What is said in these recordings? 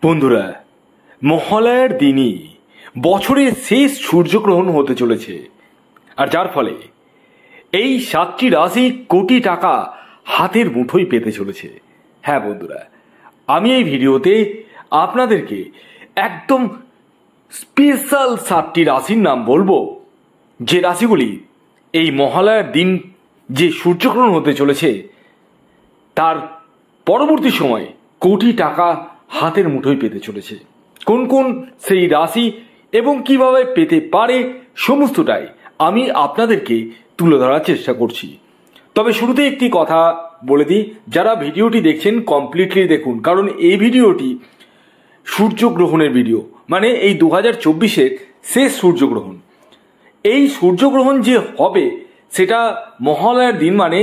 বন্ধুরা, মহালয়ার দিনই বছরের শেষ সূর্যগ্রহণ হতে চলেছে, আর যার ফলে এই 7টি রাশি কোটি টাকা হাতের মুঠোয় পেতে চলেছে। হ্যাঁ বন্ধুরা, আমি এই ভিডিওতে আপনাদেরকে একদম স্পেশাল 7টি রাশির নাম বলবো, যে রাশিগুলি এই মহালয়ার দিন যে সূর্যগ্রহণ হতে চলেছে তার পরবর্তী সময়ে কোটি টাকা হাতের মুঠোয় পেতে চলেছে। কোন কোন সেই রাশি এবং কিভাবে পেতে পারে সমস্তটাই আমি আপনাদেরকে তুলে ধরার চেষ্টা করছি। তবে শুরুতে একটি কথা বলে দিই, যারা ভিডিওটি দেখছেন কমপ্লিটলি দেখুন, কারণ এই ভিডিওটি সূর্যগ্রহণের ভিডিও, মানে এই 2024-এর শেষ সূর্যগ্রহণ। এই সূর্যগ্রহণ যে হবে সেটা মহালয়ার দিন, মানে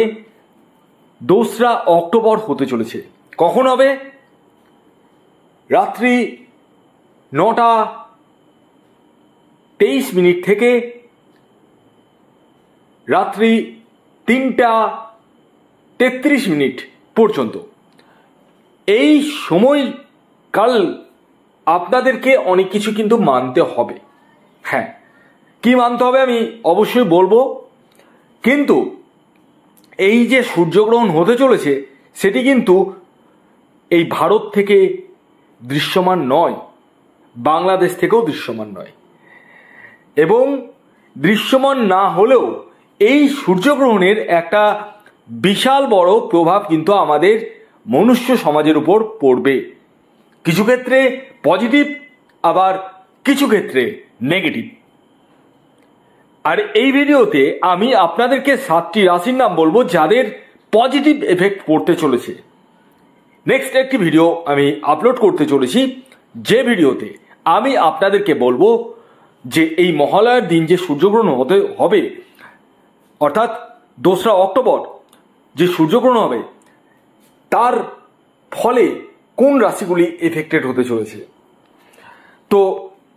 2রা অক্টোবর হতে চলেছে। কখন হবে? রাত্রি 9টা 23 মিনিট থেকে রাত্রি 3টা 33 মিনিট পর্যন্ত। এই সময়কাল আপনাদেরকে অনেক কিছু কিন্তু মানতে হবে। হ্যাঁ, কি মানতে হবে আমি অবশ্যই বলবো, কিন্তু এই যে সূর্যগ্রহণ হতে চলেছে সেটি কিন্তু এই ভারত থেকে দৃশ্যমান নয়, বাংলাদেশ থেকেও দৃশ্যমান নয়, এবং দৃশ্যমান না হলেও এই সূর্যগ্রহণের একটা বিশাল বড় প্রভাব কিন্তু আমাদের মনুষ্য সমাজের উপর পড়বে। কিছু ক্ষেত্রে পজিটিভ, আবার কিছু ক্ষেত্রে নেগেটিভ। আর এই ভিডিওতে আমি আপনাদেরকে 7টি রাশির নাম বলবো যাদের পজিটিভ এফেক্ট পড়তে চলেছে। নেক্সট একটি ভিডিও আমি আপলোড করতে চলেছি, যে ভিডিওতে আমি আপনাদেরকে বলবো যে এই মহালয়ার দিন যে সূর্যগ্রহণ হতে হবে, অর্থাৎ 2রা অক্টোবর যে সূর্যগ্রহণ হবে তার ফলে কোন রাশিগুলি এফেক্টেড হতে চলেছে। তো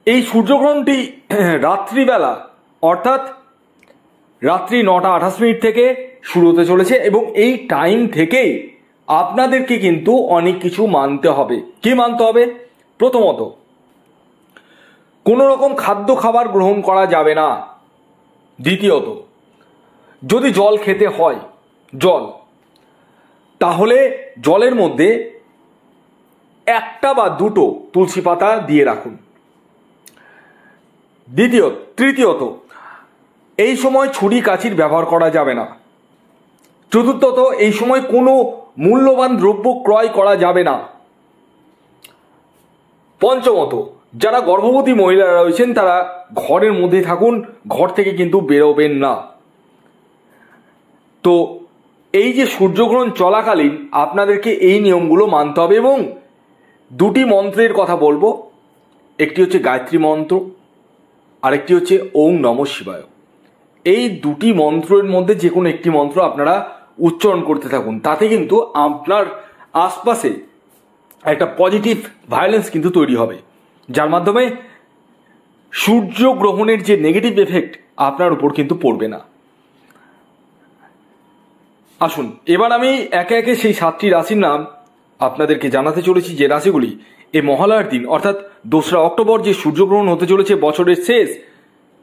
এই সূর্যগ্রহণটি রাত্রিবেলা, অর্থাৎ রাত্রি 9টা 28 মিনিট থেকে শুরু হতে চলেছে, এবং এই টাইম থেকেই আপনাদেরকে কিন্তু অনেক কিছু মানতে হবে। কি মানতে হবে? প্রথমত, কোনো রকম খাদ্য খাবার গ্রহণ করা যাবে না। দ্বিতীয়ত, যদি জল খেতে হয়, তাহলে জলের মধ্যে 1টা বা 2টো তুলসী পাতা দিয়ে রাখুন। তৃতীয়ত, এই সময় ছুরি কাঁচির ব্যবহার করা যাবে না। চতুর্থত, এই সময় কোনো মূল্যবান দ্রব্য ক্রয় করা যাবে না। পঞ্চমত, যারা গর্ভবতী মহিলারা রয়েছেন তারা ঘরের মধ্যে থাকুন, ঘর থেকে কিন্তু বেরোবেন না। তো এই যে সূর্যগ্রহণ চলাকালীন আপনাদেরকে এই নিয়মগুলো মানতে হবে, এবং 2টি মন্ত্রের কথা বলবো। একটি হচ্ছে গায়ত্রী মন্ত্র, আরেকটি হচ্ছে ওং নমঃ শিবায়। এই 2টি মন্ত্রের মধ্যে যে কোনো একটি মন্ত্র আপনারা উচ্চারণ করতে থাকুন, তাতে কিন্তু আপনার আশপাশে একটা পজিটিভ ভায়োলেন্স কিন্তু তৈরি হবে, যার মাধ্যমে সূর্যগ্রহণের যে নেগেটিভ এফেক্ট আপনার উপর কিন্তু পড়বে না। আসুন এবার আমি একে একে সেই 7টি রাশির নাম আপনাদেরকে জানাতে চলেছি, যে রাশিগুলি এই মহালয়ার দিন, অর্থাৎ 2রা অক্টোবর যে সূর্যগ্রহণ হতে চলেছে বছরের শেষ,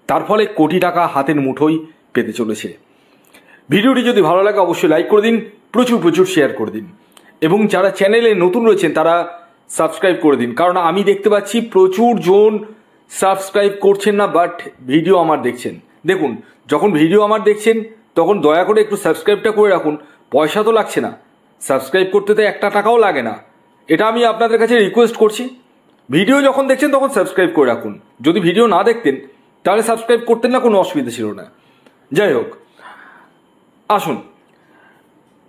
তার ফলে কোটি টাকা হাতের মুঠোয় পেতে চলেছে। ভিডিওটি যদি ভালো লাগে অবশ্যই লাইক করে দিন, প্রচুর শেয়ার করে দিন, এবং যারা চ্যানেলে নতুন রয়েছেন তারা সাবস্ক্রাইব করে দিন, কারণ আমি দেখতে পাচ্ছি প্রচুর জন সাবস্ক্রাইব করছেন না, বাট ভিডিও আমার দেখছেন। দেখুন, যখন ভিডিও আমার দেখছেন তখন দয়া করে একটু সাবস্ক্রাইবটা করে রাখুন। পয়সা তো লাগছে না, সাবস্ক্রাইব করতে তো 1 টাকাও লাগে না। এটা আমি আপনাদের কাছে রিকোয়েস্ট করছি। ভিডিও যখন দেখছেন তখন সাবস্ক্রাইব করে রাখুন। যদি ভিডিও না দেখতেন তাহলে সাবস্ক্রাইব করতেন না, কোনো অসুবিধা ছিল না। যাই হোক, আসুন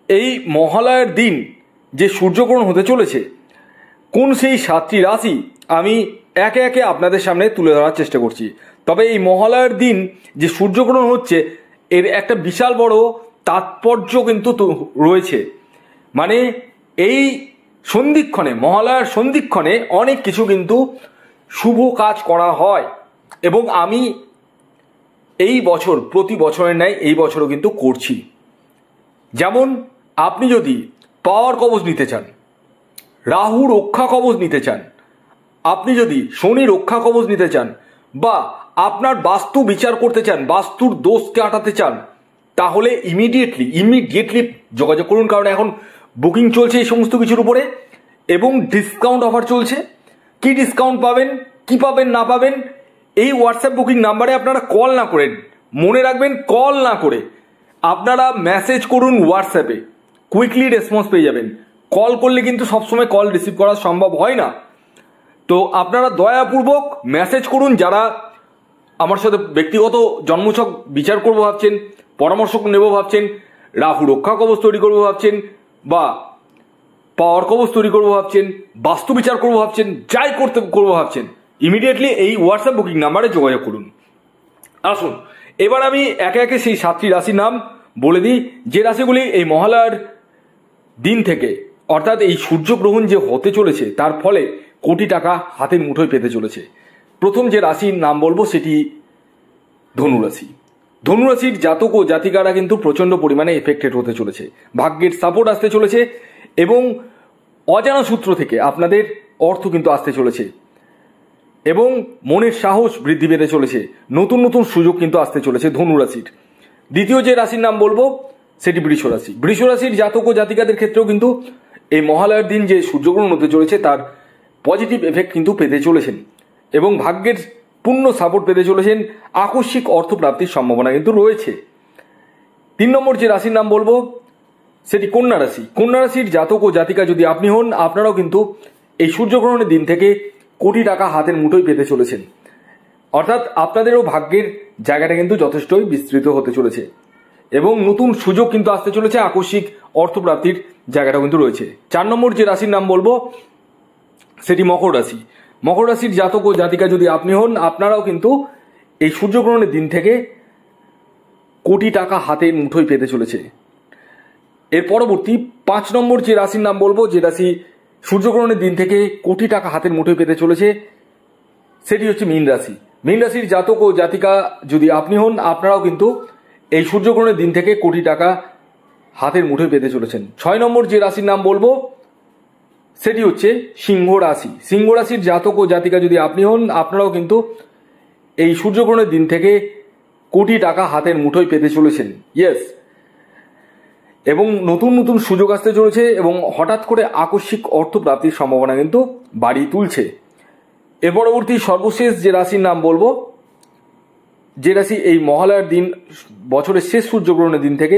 এই মহালয়ার দিন যে সূর্যগ্রহণ হতে চলেছে কোন সেই 7টি রাশি আমি একে একে আপনাদের সামনে তুলে ধরার চেষ্টা করছি। তবে এই মহালয়ার দিন যে সূর্যগ্রহণ হচ্ছে এর একটা বিশাল বড় তাৎপর্য কিন্তু রয়েছে। মানে এই সন্ধিক্ষণে, মহালয়ার সন্ধিক্ষণে অনেক কিছু কিন্তু শুভ কাজ করা হয়, এবং আমি এই বছর প্রতি বছরের ন্যায় এই বছরও কিন্তু করছি। যেমন আপনি যদি পাওয়ার কবচ নিতে চান, রাহু রক্ষা কবচ নিতে চান, আপনি যদি শনি রক্ষা কবচ নিতে চান বা আপনার বাস্তু বিচার করতে চান, বাস্তুর দোষ কাটাতে চান, তাহলে ইমিডিয়েটলি যোগাযোগ করুন। কারণ এখন বুকিং চলছে এই সমস্ত কিছুর উপরে এবং ডিসকাউন্ট অফার চলছে। কি ডিসকাউন্ট পাবেন, কি পাবেন না পাবেন, এই হোয়াটসঅ্যাপ বুকিং নাম্বারে আপনারা কল না করেন, মনে রাখবেন কল না করে আপনারা মেসেজ করুন হোয়াটসঅ্যাপে, কুইকলি রেসপন্স পেয়ে যাবেন। কল করলে কিন্তু সবসময় কল রিসিভ করা সম্ভব হয় না। তো আপনারা দয়াপূর্বক মেসেজ করুন। যারা আমার সাথে ব্যক্তিগত জন্মছক বিচার করবো ভাবছেন, পরামর্শ নেব ভাবছেন, রাহু রক্ষা কবচ তৈরি করবো ভাবছেন, বা পাওয়ার কবচ তৈরি করবো ভাবছেন, বাস্তু বিচার করবো ভাবছেন, যাই করবো ভাবছেন, ইমিডিয়েটলি এই হোয়াটসঅ্যাপ বুকিং নাম্বারে যোগাযোগ করুন। আসুন এবার আমি একে একে সেই 7টি রাশির নাম বলে দিই, যে রাশিগুলি এই মহালয়ার দিন থেকে, অর্থাৎ এই সূর্যগ্রহণ যে হতে চলেছে তার ফলে কোটি টাকা হাতের মুঠোয় পেতে চলেছে। প্রথম যে রাশির নাম বলবো সেটি ধনুরাশি। ধনুরাশির জাতক ও জাতিকারা কিন্তু প্রচন্ড পরিমাণে এফেক্টেড হতে চলেছে। ভাগ্যের সাপোর্ট আসতে চলেছে এবং অজানা সূত্র থেকে আপনাদের অর্থ কিন্তু আসতে চলেছে এবং মনের সাহস বৃদ্ধি পেতে চলেছে। নতুন নতুন সুযোগ কিন্তু আসতে চলেছে ধনুরাশির। দ্বিতীয় যে রাশির নাম বলবো সেটি বৃষ রাশি। বৃষ রাশির জাতক ও জাতিকাদের ক্ষেত্রেও কিন্তু এই মহালয়ার দিন যে সূর্যগ্রহণ হতে চলেছে তার পজিটিভ এফেক্ট কিন্তু পেতে চলেছেন এবং ভাগ্যের পূর্ণ সাপোর্ট পেতে চলেছেন। আকস্মিক অর্থপ্রাপ্তির সম্ভাবনা কিন্তু রয়েছে। 3 নম্বর যে রাশির নাম বলবো সেটি কন্যা রাশি। কন্যা রাশির জাতক ও জাতিকা যদি আপনি হন, আপনারাও কিন্তু এই সূর্যগ্রহণের দিন থেকে কোটি টাকা হাতের মুঠোয় পেতে চলেছেন। অর্থাৎ আপনাদেরও ভাগ্যের জায়গাটা কিন্তু যথেষ্টই বিস্তৃত হতে চলেছে এবং নতুন সুযোগ কিন্তু আসতে চলেছে। আকস্মিক অর্থপ্রাপ্তির জায়গাটা কিন্তু রয়েছে। 4 নম্বর যে রাশির নাম বলবো সেটি মকর রাশি। মকর রাশির জাতক ও জাতিকা যদি আপনি হন, আপনারাও কিন্তু এই সূর্যগ্রহণের দিন থেকে কোটি টাকা হাতের মুঠোয় পেতে চলেছে। এর পরবর্তী 5 নম্বর যে রাশির নাম বলবো, যে রাশি সূর্যগ্রহণের দিন থেকে কোটি টাকা হাতের মুঠোয় পেতে চলেছে, সেটি হচ্ছে মীন রাশি। মীন রাশির জাতক ও জাতিকা যদি আপনি হন, আপনারাও কিন্তু এই সূর্যগ্রহণের দিন থেকে কোটি টাকা হাতের মুঠোয় পেতে চলেছেন। 6 নম্বর যে রাশির নাম বলবো সেটি হচ্ছে সিংহ রাশি। সিংহ রাশির জাতক ও জাতিকা যদি আপনি হন, আপনারাও কিন্তু এই সূর্যগ্রহণের দিন থেকে কোটি টাকা হাতের মুঠোয় পেতে চলেছেন। ইয়েস, এবং নতুন নতুন সুযোগ আসতে চলেছে এবং হঠাৎ করে আকস্মিক অর্থপ্রাপ্তির সম্ভাবনা কিন্তু বাড়িয়ে তুলছে। এর পরবর্তী সর্বশেষ যে রাশির নাম বলবো, যে রাশি এই মহালয়ার দিন, বছরের শেষ সূর্যগ্রহণের দিন থেকে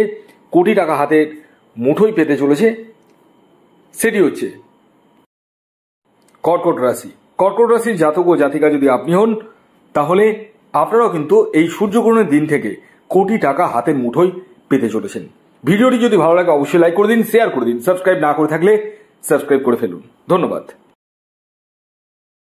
কোটি টাকা হাতের মুঠোয় পেতে চলেছে, সেটি হচ্ছে কর্কট রাশি। কর্কট রাশির জাতক ও জাতিকা যদি আপনি হন, তাহলে আপনারাও কিন্তু এই সূর্যগ্রহণের দিন থেকে কোটি টাকা হাতের মুঠোয় পেতে চলেছেন। ভিডিওটি যদি ভালো লাগে অবশ্যই লাইক করে দিন, শেয়ার করে দিন, সাবস্ক্রাইব না করে থাকলে সাবস্ক্রাইব করে ফেলুন। ধন্যবাদ।